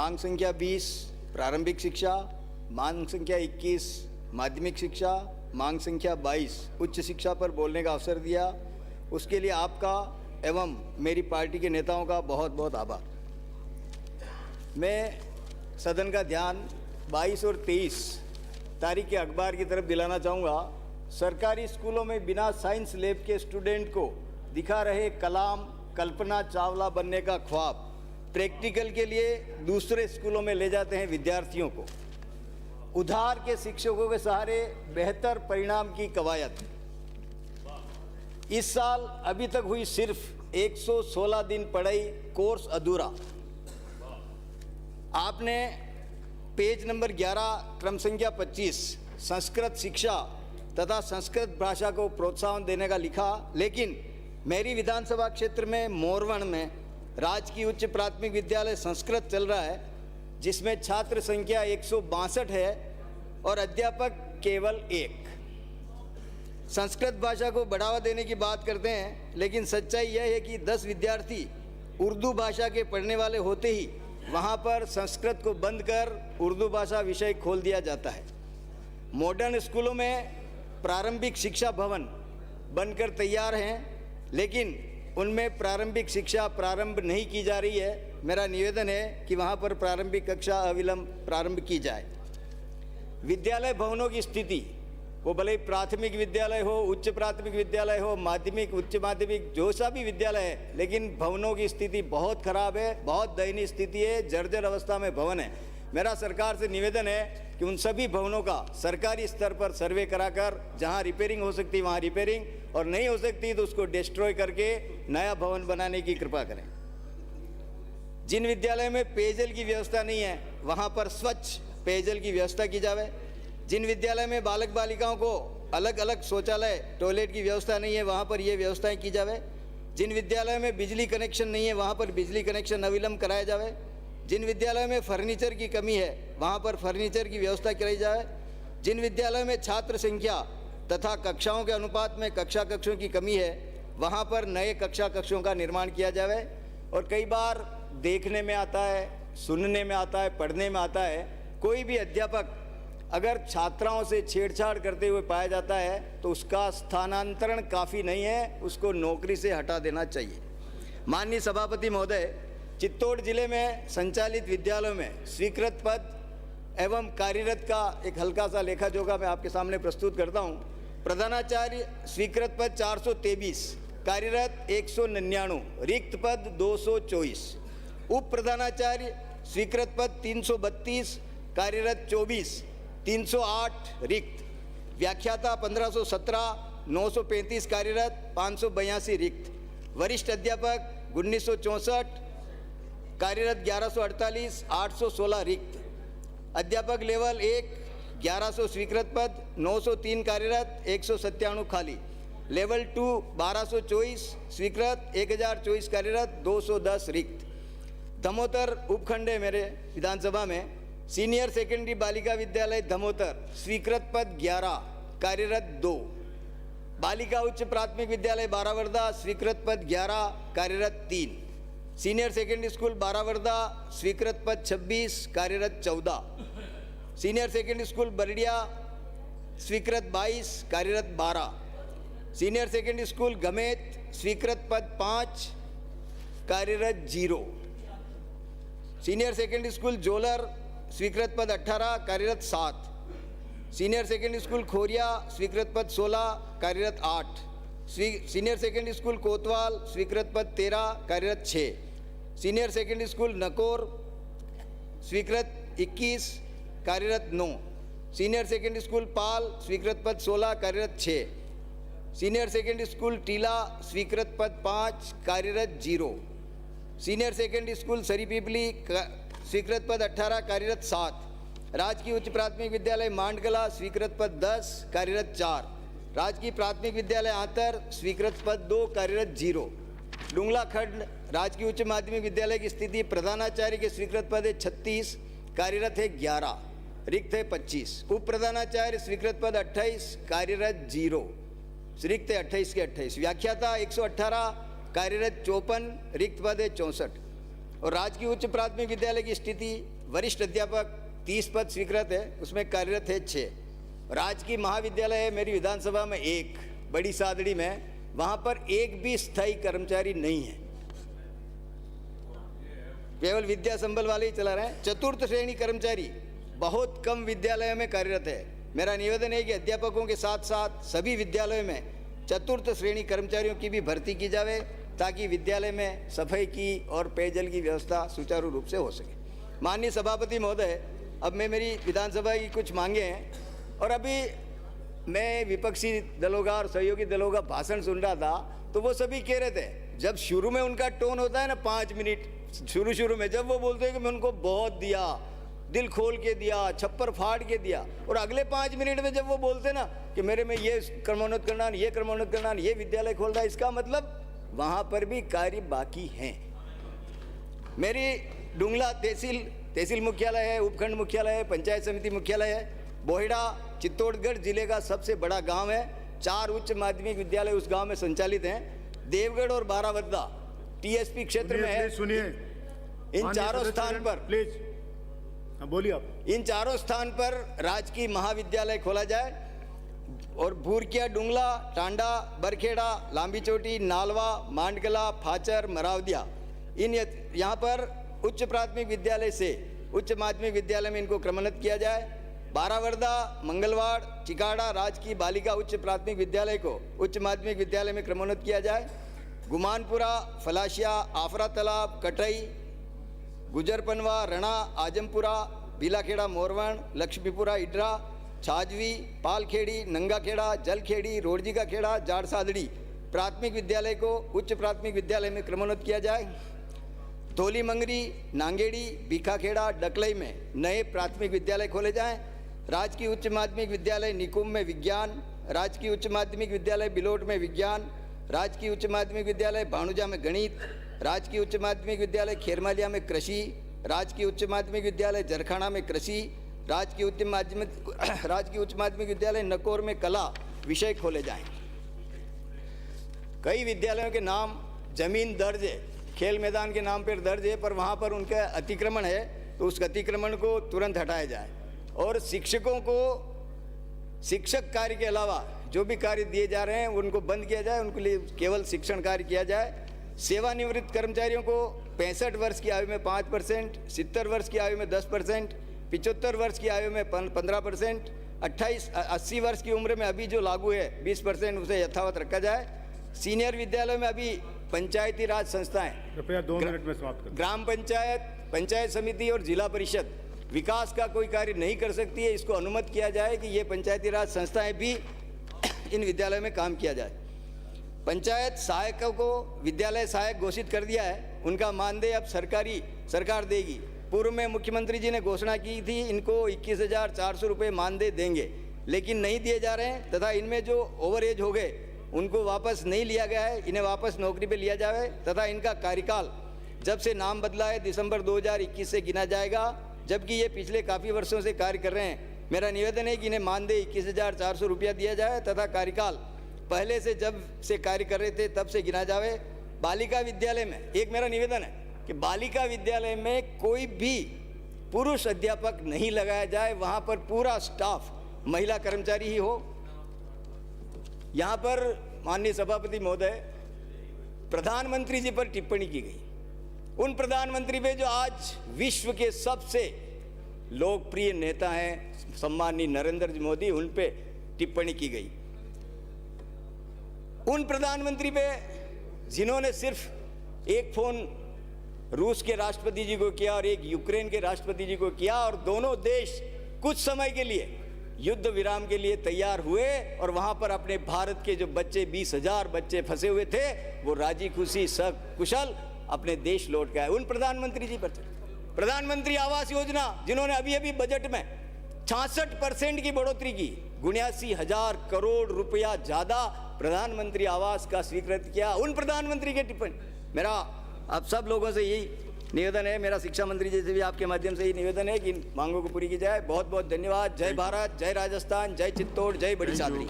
मांग संख्या 20 प्रारंभिक शिक्षा, मांग संख्या 21 माध्यमिक शिक्षा, मांग संख्या 22 उच्च शिक्षा पर बोलने का अवसर दिया, उसके लिए आपका एवं मेरी पार्टी के नेताओं का बहुत बहुत आभार। मैं सदन का ध्यान 22 और 23 तारीख के अखबार की तरफ दिलाना चाहूँगा। सरकारी स्कूलों में बिना साइंस लैब के स्टूडेंट को दिखा रहे कलाम, कल्पना चावला बनने का ख्वाब प्रैक्टिकल के लिए दूसरे स्कूलों में ले जाते हैं विद्यार्थियों को। उधार के शिक्षकों के सहारे बेहतर परिणाम की कवायद। इस साल अभी तक हुई सिर्फ 116 दिन पढ़ाई, कोर्स अधूरा। आपने पेज नंबर 11 क्रम संख्या 25 संस्कृत शिक्षा तथा संस्कृत भाषा को प्रोत्साहन देने का लिखा, लेकिन मेरी विधानसभा क्षेत्र में मोरवण में राजकीय उच्च प्राथमिक विद्यालय संस्कृत चल रहा है, जिसमें छात्र संख्या 162 है और अध्यापक केवल 1। संस्कृत भाषा को बढ़ावा देने की बात करते हैं, लेकिन सच्चाई यह है कि 10 विद्यार्थी उर्दू भाषा के पढ़ने वाले होते ही वहाँ पर संस्कृत को बंद कर उर्दू भाषा विषय खोल दिया जाता है। मॉडर्न स्कूलों में प्रारंभिक शिक्षा भवन बनकर तैयार हैं, लेकिन उनमें प्रारंभिक शिक्षा प्रारंभ नहीं की जा रही है। मेरा निवेदन है कि वहाँ पर प्रारंभिक कक्षा अविलंब प्रारंभ की जाए। विद्यालय भवनों की स्थिति, वो भले ही प्राथमिक विद्यालय हो, उच्च प्राथमिक विद्यालय हो, माध्यमिक, उच्च माध्यमिक, जो सा भी विद्यालय है, लेकिन भवनों की स्थिति बहुत खराब है, बहुत दयनीय स्थिति है, जर्जर अवस्था में भवन है। मेरा सरकार से निवेदन है कि उन सभी भवनों का सरकारी स्तर पर सर्वे कराकर जहां रिपेयरिंग हो सकती है वहां रिपेयरिंग, और नहीं हो सकती तो उसको डिस्ट्रॉय करके नया भवन बनाने की कृपा करें। जिन विद्यालय में पेयजल की व्यवस्था नहीं है वहां पर स्वच्छ पेयजल की व्यवस्था की जाए। जिन विद्यालय में बालक बालिकाओं को अलग अलग शौचालय, टॉयलेट की व्यवस्था नहीं है वहाँ पर ये व्यवस्थाएं की जाए। जिन विद्यालय में बिजली कनेक्शन नहीं है वहाँ पर बिजली कनेक्शन अविलंब कराया जाए। जिन विद्यालय में फर्नीचर की कमी है वहाँ पर फर्नीचर की व्यवस्था कराई जाए। जिन विद्यालय में छात्र संख्या तथा कक्षाओं के अनुपात में कक्षा कक्षों की कमी है वहाँ पर नए कक्षा कक्षों का निर्माण किया जाए। और कई बार देखने में आता है, सुनने में आता है, पढ़ने में आता है, कोई भी अध्यापक अगर छात्राओं से छेड़छाड़ करते हुए पाया जाता है तो उसका स्थानांतरण काफ़ी नहीं है, उसको नौकरी से हटा देना चाहिए। माननीय सभापति महोदय, चित्तौड़ जिले में संचालित विद्यालयों में स्वीकृत पद एवं कार्यरत का एक हल्का सा लेखा जोखा मैं आपके सामने प्रस्तुत करता हूँ। प्रधानाचार्य स्वीकृत पद 423, कार्यरत 199, रिक्त पद 224। उप प्रधानाचार्य स्वीकृत पद 332, कार्यरत 24, 308 रिक्त। व्याख्याता 1517, 935 कार्यरत, 582 रिक्त। वरिष्ठ अध्यापक 1964, कार्यरत 1148, 816 रिक्त। अध्यापक लेवल 1 1100 स्वीकृत पद, 903 कार्यरत, 197 खाली। लेवल 2 1224 स्वीकृत, 1024 कार्यरत, 210 रिक्त। धमोतर उपखंड है मेरे विधानसभा में। सीनियर सेकेंडरी बालिका विद्यालय धमोतर स्वीकृत पद 11, कार्यरत 2। बालिका उच्च प्राथमिक विद्यालय बारावर्दा स्वीकृत पद 11, कार्यरत 3। सीनियर सेकेंडरी स्कूल बारावर्दा स्वीकृत पद 26, कार्यरत 14। सीनियर सेकेंडरी स्कूल बरडिया स्वीकृत 22, कार्यरत 12। सीनियर सेकेंडरी स्कूल गमेत स्वीकृत पद 5, कार्यरत 0। सीनियर सेकेंडरी स्कूल जोलर स्वीकृत पद 18, कार्यरत 7। सीनियर सेकेंडरी स्कूल खोरिया स्वीकृत पद 16, कार्यरत 8। सीनियर सेकेंडरी स्कूल कोतवाल स्वीकृत पद 13, कार्यरत 6। सीनियर सेकेंडरी स्कूल नकोर स्वीकृत 21, कार्यरत 9। सीनियर सेकेंडरी स्कूल पाल स्वीकृत पद 16, कार्यरत 6। सीनियर सेकेंडरी स्कूल टीला स्वीकृत पद 5, कार्यरत 0। सीनियर सेकेंडरी स्कूल सरीपीपली स्वीकृत पद 18, कार्यरत 7। राजकीय उच्च प्राथमिक विद्यालय मांडकला स्वीकृत पद 10, कार्यरत 4। राजकीय प्राथमिक विद्यालय आंतर स्वीकृत पद 2, कार्यरत 0। डुंगला खंड राजकीय उच्च माध्यमिक विद्यालय की स्थिति, प्रधानाचार्य के स्वीकृत पद है 36, कार्यरत है 11, रिक्त है 25। उप प्रधानाचार्य स्वीकृत पद 28, कार्यरत 0, रिक्त है 28 के 28। व्याख्याता 118, कार्यरत 54, रिक्त पद है 64। और राजकीय उच्च प्राथमिक विद्यालय की स्थिति वरिष्ठ अध्यापक 30 पद स्वीकृत है, उसमें कार्यरत है 6। राजकीय महाविद्यालय है मेरी विधानसभा में 1, बड़ी सादड़ी में, वहाँ पर एक भी स्थायी कर्मचारी नहीं है, केवल विद्या संबल वाले ही चला रहे हैं। चतुर्थ श्रेणी कर्मचारी बहुत कम विद्यालयों में कार्यरत है। मेरा निवेदन है कि अध्यापकों के साथ साथ सभी विद्यालयों में चतुर्थ श्रेणी कर्मचारियों की भी भर्ती की जाए, ताकि विद्यालय में सफाई की और पेयजल की व्यवस्था सुचारू रूप से हो सके। माननीय सभापति महोदय, अब मैं मेरी विधानसभा की कुछ मांगे हैं, और अभी मैं विपक्षी दलों का और सहयोगी दलों का भाषण सुन रहा था, तो वो सभी कह रहे थे, जब शुरू में उनका टोन होता है ना 5 मिनट शुरू में, जब वो बोलते हैं कि मैं उनको बहुत दिया, दिल खोल के दिया, छप्पर फाड़ के दिया, और अगले 5 मिनट में जब वो बोलते ना कि मेरे में ये क्रमोन्नत करना, ये क्रमोन्नत करना, ये विद्यालय खोल रहा है, इसका मतलब वहाँ पर भी कार्य बाकी हैं। मेरी डुंगला तहसील मुख्यालय है, उपखंड मुख्यालय है, पंचायत समिति मुख्यालय है। बोहिड़ा चित्तौड़गढ़ जिले का सबसे बड़ा गांव है। 4 उच्च माध्यमिक विद्यालय उस गांव में संचालित हैं। देवगढ़ और बारावद्दा टीएसपी क्षेत्र में है। सुनिए, इन चारों स्थान पर प्लीज बोलिए आप। इन चारों स्थान पर राजकीय महाविद्यालय खोला जाए, और भूरकिया, डुंगला, टांडा, बरखेड़ा, लांबी चोटी, नालवा, मांडकला, फाचर, मरावदिया, इन यहाँ पर उच्च प्राथमिक विद्यालय से उच्च माध्यमिक विद्यालय में इनको क्रमोन्नत किया जाए। बारावरदा, मंगलवाड़, चिकाड़ा राजकीय बालिका उच्च प्राथमिक विद्यालय को उच्च माध्यमिक विद्यालय में क्रमोन्नत किया जाए। गुमानपुरा, फलाशिया, आफरा तालाब, कटई, गुजरपनवा, रणा, आजमपुरा, बिलाखेड़ा, मोरवण, लक्ष्मीपुरा, इडरा, छाजवी, पालखेड़ी, नंगाखेड़ा, जलखेड़ी, रोडजी का खेड़ा, जाड़सादड़ी प्राथमिक विद्यालय को उच्च प्राथमिक विद्यालय में क्रमोन्नत किया जाए। तोली मंगरी, नांगेड़ी, बीकाखेड़ा, डकलई में नए प्राथमिक विद्यालय खोले जाएं। राजकीय उच्च माध्यमिक विद्यालय निकुंभ में विज्ञान, राजकीय उच्च माध्यमिक विद्यालय बिलोट में विज्ञान, राजकीय उच्च माध्यमिक विद्यालय भाणुजा में गणित, राजकीय उच्च माध्यमिक विद्यालय खेरमालिया में कृषि, राजकीय उच्च माध्यमिक विद्यालय जरखाना में कृषि, राजकीय उच्च माध्यमिक विद्यालय नकोर में कला विषय खोले जाएं। कई विद्यालयों के नाम जमीन दर्ज है, खेल मैदान के नाम पर दर्ज है, पर वहाँ पर उनका अतिक्रमण है, तो उस अतिक्रमण को तुरंत हटाया जाए, और शिक्षकों को शिक्षक कार्य के अलावा जो भी कार्य दिए जा रहे हैं उनको बंद किया जाए, उनके लिए केवल शिक्षण कार्य किया जाए। सेवानिवृत्त कर्मचारियों को 65 वर्ष की आयु में 5%, 70 वर्ष की आयु में 10%, 75 वर्ष की आयु में 15%, 80 वर्ष की उम्र में अभी जो लागू है 20%, उसे यथावत रखा जाए। सीनियर विद्यालयों में अभी पंचायती राज संस्थाएं, कृपया 2 मिनट में समाप्त करें। ग्राम पंचायत, पंचायत समिति और जिला परिषद विकास का कोई कार्य नहीं कर सकती है, इसको अनुमति किया जाए कि ये पंचायती राज संस्थाएं भी इन विद्यालयों में काम किया जाए। पंचायत सहायकों को विद्यालय सहायक घोषित कर दिया है, उनका मानदेय अब सरकार देगी। पूर्व में मुख्यमंत्री जी ने घोषणा की थी इनको 21,400 रुपये मानदेय देंगे, लेकिन नहीं दिए जा रहे हैं, तथा इनमें जो ओवर एज हो गए उनको वापस नहीं लिया गया है, इन्हें वापस नौकरी पे लिया जाए, तथा इनका कार्यकाल जब से नाम बदला है दिसंबर 2021 से गिना जाएगा, जबकि ये पिछले काफ़ी वर्षों से कार्य कर रहे हैं। मेरा निवेदन है कि इन्हें मानदेय 21,400 रुपया दिया जाए, तथा कार्यकाल पहले से जब से कार्य कर रहे थे तब से गिना जाए। बालिका विद्यालय में एक मेरा निवेदन है कि बालिका विद्यालय में कोई भी पुरुष अध्यापक नहीं लगाया जाए, वहाँ पर पूरा स्टाफ महिला कर्मचारी ही हो। यहाँ पर माननीय सभापति महोदय, प्रधानमंत्री जी पर टिप्पणी की गई, उन प्रधानमंत्री पे जो आज विश्व के सबसे लोकप्रिय नेता हैं सम्माननीय नरेंद्र मोदी, उन पे टिप्पणी की गई। उन प्रधानमंत्री पे जिन्होंने सिर्फ एक फोन रूस के राष्ट्रपति जी को किया और एक यूक्रेन के राष्ट्रपति जी को किया, और दोनों देश कुछ समय के लिए युद्ध विराम के लिए तैयार हुए, और वहां पर अपने भारत के जो बच्चे 20,000 बच्चे फंसे हुए थे वो राजी खुशी सकुशल अपने देश लौट गए। उन प्रधानमंत्री जी पर प्रधानमंत्री आवास योजना जिन्होंने अभी बजट में 66% की बढ़ोतरी की, 79,000 करोड़ रुपया ज्यादा प्रधानमंत्री आवास का स्वीकृत किया, उन प्रधानमंत्री के टिप्पणी। मेरा आप सब लोगों से यही निवेदन है, मेरा शिक्षा मंत्री जी से भी आपके माध्यम से ही निवेदन है कि इन मांगों को पूरी की जाए। बहुत बहुत धन्यवाद। जय भारत, जय राजस्थान, जय चित्तौड़, जय बड़ी सादरी।